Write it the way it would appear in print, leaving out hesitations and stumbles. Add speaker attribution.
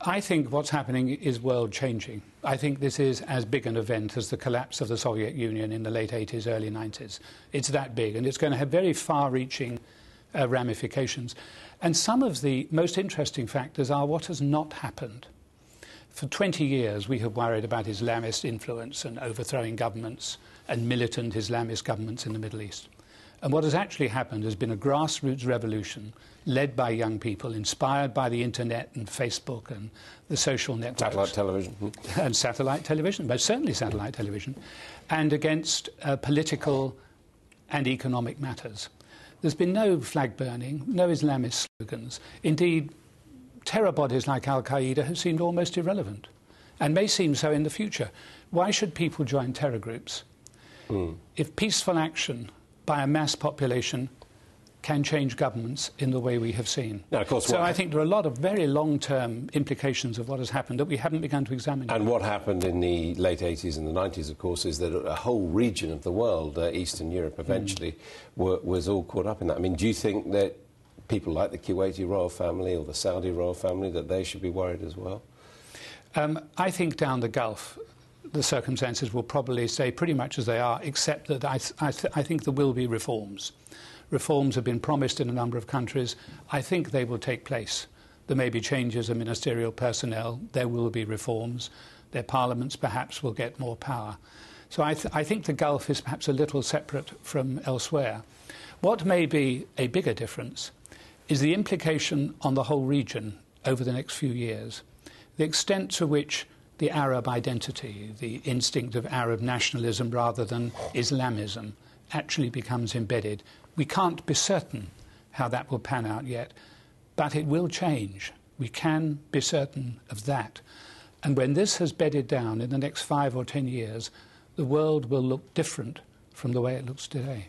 Speaker 1: I think what's happening is world-changing. I think this is as big an event as the collapse of the Soviet Union in the late 80s, early 90s. It's that big, and it's going to have very far-reaching ramifications. And some of the most interesting factors are what has not happened. For 20 years, we have worried about Islamist influence and overthrowing governments and militant Islamist governments in the Middle East. And what has actually happened has been a grassroots revolution led by young people, inspired by the internet and Facebook and the social networks.
Speaker 2: Satellite television.
Speaker 1: And satellite television, but certainly satellite television, and against political and economic matters. There's been no flag burning, no Islamist slogans. Indeed, terror bodies like Al-Qaeda have seemed almost irrelevant and may seem so in the future. Why should people join terror groups? If peaceful action by a mass population can change governments in the way we have seen.
Speaker 2: Now, of course,
Speaker 1: so I think there are a lot of very long-term implications of what has happened that we haven't begun to examine yet.
Speaker 2: And what happened in the late 80s and the 90s, of course, is that a whole region of the world, Eastern Europe eventually, was all caught up in that. I mean, do you think that people like the Kuwaiti royal family or the Saudi royal family, that they should be worried as well?
Speaker 1: I think down the Gulf, the circumstances will probably stay pretty much as they are, except that I think there will be reforms. Reforms have been promised in a number of countries. I think they will take place. There may be changes in ministerial personnel. There will be reforms. Their parliaments perhaps will get more power. So I think the Gulf is perhaps a little separate from elsewhere. What may be a bigger difference is the implication on the whole region over the next few years, the extent to which the Arab identity, the instinct of Arab nationalism rather than Islamism, actually becomes embedded. We can't be certain how that will pan out yet, but it will change. We can be certain of that. And when this has bedded down in the next 5 or 10 years, the world will look different from the way it looks today.